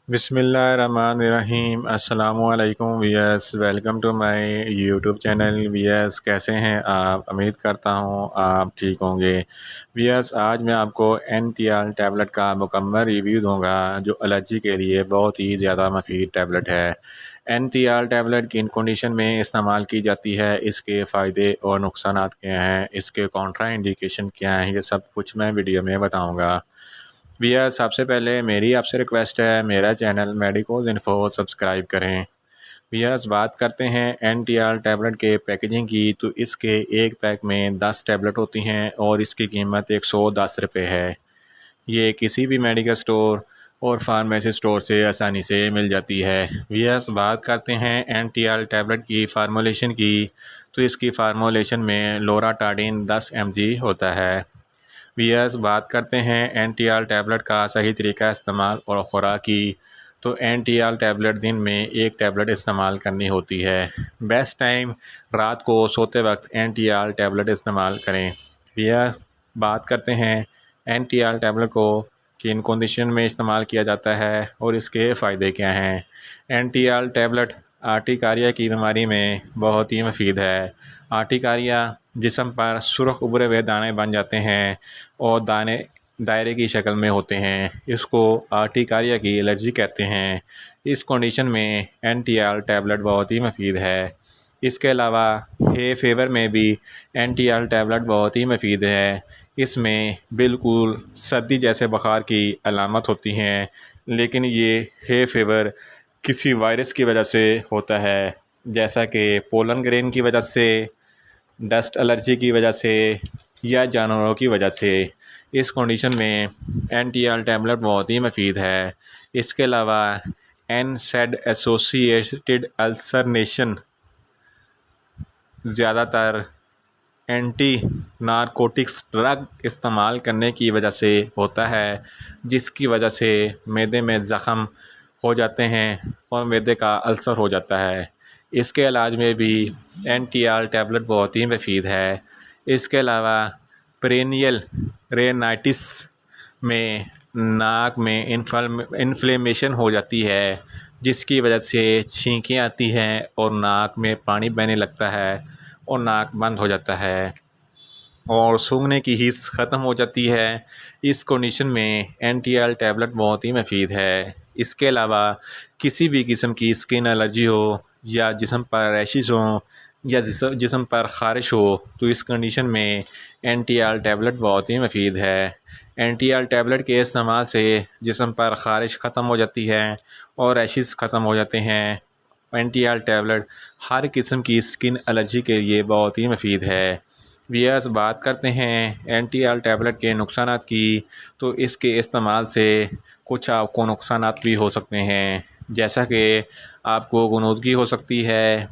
बिस्मिल्लाहिर्रहमानिर्रहीम अस्सलामुअलैकुम viewers, welcome to my YouTube channel. Viewers, कैसे हैं आप? उम्मीद करता हूं आप ठीक होंगे। वियर्स, आज मैं आपको एनटीआर टैबलेट का मुकम्मल रिव्यू दूंगा जो एलर्जी के लिए बहुत ही ज़्यादा मुफीद टैबलेट है। एनटीआर टैबलेट किन कंडीशन में इस्तेमाल की जाती है, इसके फ़ायदे और नुकसानात क्या हैं, इसके कॉन्ट्रा इंडिकेशन क्या हैं, ये सब कुछ मैं वीडियो में बताऊँगा। भैया, सबसे पहले मेरी आपसे रिक्वेस्ट है, मेरा चैनल मेडिकोज इन्फो सब्सक्राइब करें। भैया, बात करते हैं एनटीआर टैबलेट के पैकेजिंग की, तो इसके एक पैक में 10 टैबलेट होती हैं और इसकी कीमत 110 रुपये है। ये किसी भी मेडिकल स्टोर और फार्मेसी स्टोर से आसानी से मिल जाती है। भैया, बात करते हैं एनटीआर टैबलेट की फार्मूलेशन की, तो इसकी फार्मूलेशन में लोराटाडिन 10 mg होता है। वीयर्स, बात करते हैं एनटीआर टैबलेट का सही तरीका इस्तेमाल और ख़ुराक की, तो एनटीआर टैबलेट दिन में एक टैबलेट इस्तेमाल करनी होती है। बेस्ट टाइम रात को सोते वक्त एनटीआर टैबलेट इस्तेमाल करें। वीयर्स, बात करते हैं एनटीआर टैबलेट को किन कंडीशन में इस्तेमाल किया जाता है और इसके फ़ायदे क्या हैं। एनटीआर टैबलेट आर्टिकारिया की बीमारी में बहुत ही मुफीद है। आर्टिकारिया जिस्म पर सुर्ख उभरे हुए दाने बन जाते हैं और दाने दायरे की शक्ल में होते हैं, इसको आर्टिकारिया की एलर्जी कहते हैं। इस कंडीशन में एनटीआर टैबलेट बहुत ही मुफीद है। इसके अलावा हे फेवर में भी एनटीआर टैबलेट बहुत ही मुफीद है। इसमें बिल्कुल सर्दी जैसे बुखार की अलामत होती हैं, लेकिन ये हे फेवर किसी वायरस की वजह से होता है, जैसा कि पोलन ग्रेन की वजह से, डस्ट एलर्जी की वजह से या जानवरों की वजह से। इस कंडीशन में एनटीआर टैबलेट बहुत ही मुफीद है। इसके अलावा एनसेड एसोसिएटेड अल्सरनेशन ज़्यादातर एंटी नारकोटिक्स ड्रग इस्तेमाल करने की वजह से होता है, जिसकी वजह से मैदे में ज़ख़म हो जाते हैं और मैदे का अल्सर हो जाता है। इसके इलाज में भी एनटीआर टैबलेट बहुत ही मुफीद है। इसके अलावा पेरिनियल रेनाइटिस में नाक में इन्फ्लेमेशन हो जाती है, जिसकी वजह से छींकें आती हैं और नाक में पानी बहने लगता है और नाक बंद हो जाता है और सूंघने की हिस्स ख़त्म हो जाती है। इस कंडीशन में एनटीआर टैबलेट बहुत ही मुफीद है। इसके अलावा किसी भी किस्म की स्किन एलर्जी हो या जिस्म पर रैशेस हो या जिस्म पर ख़ारिश हो, तो इस कंडीशन में एनटीआर टैबलेट बहुत ही मुफीद है। एनटीआर टैबलेट के इस्तेमाल से जिस्म पर ख़ारिश ख़त्म हो जाती है और रैशेस ख़त्म हो जाते हैं। एनटीआर टैबलेट हर किस्म की स्किन एलर्जी के लिए बहुत ही मुफीद है। वीयर्स, बात करते हैं एनटीआर टैबलेट के नुकसानात की, तो इसके इस्तेमाल से कुछ आपको नुकसानात भी हो सकते हैं, जैसा कि आपको गुनूदगी हो सकती है,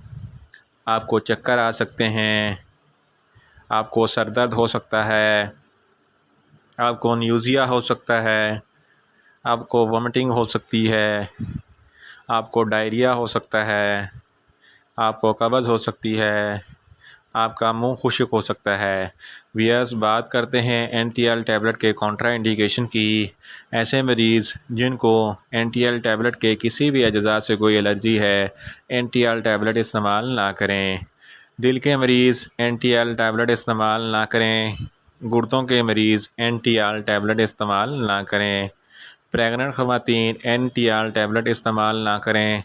आपको चक्कर आ सकते हैं, आपको सर दर्द हो सकता है, आपको न्यूज़िया हो सकता है, आपको वोमिटिंग हो सकती है, आपको डायरिया हो सकता है, आपको कब्ज़ हो सकती है, आपका मुंह खुश्क हो सकता है। वीयर्स, बात करते हैं एनटीआर टैबलेट के कॉन्ट्रा इंडिकेशन की। ऐसे मरीज़ जिनको एनटीआर टैबलेट के किसी भी अज्जा से कोई एलर्जी है, एनटीआर टैबलेट इस्तेमाल ना करें। दिल के मरीज़ एनटीआर टैबलेट इस्तेमाल ना करें। गुर्दों के मरीज़ एनटीआर टैबलेट इस्तेमाल ना करें। प्रेग्नेंट ख़वातीन एनटीआर टैबलेट इस्तेमाल ना करें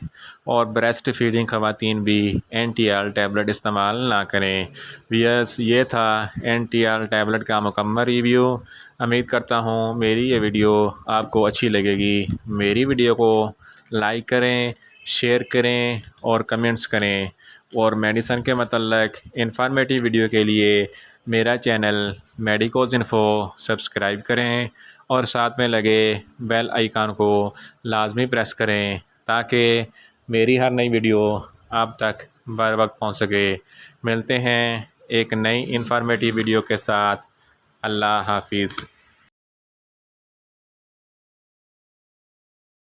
और ब्रेस्ट फीडिंग ख़वातीन भी एनटीआर टैबलेट इस्तेमाल ना करें। वीयर्स, ये था एनटीआर टैबलेट का मुकम्मल रिव्यू। उम्मीद करता हूँ मेरी ये वीडियो आपको अच्छी लगेगी। मेरी वीडियो को लाइक करें, शेयर करें और कमेंट्स करें, और मेडिसिन के मतलब इंफॉर्मेटिव वीडियो के लिए मेरा चैनल मेडिकोज इन्फो सब्सक्राइब करें और साथ में लगे बेल आइकन को लाजमी प्रेस करें, ताकि मेरी हर नई वीडियो आप तक बर वक्त पहुँच सके। मिलते हैं एक नई इंफॉर्मेटिव वीडियो के साथ। अल्लाह हाफिज़।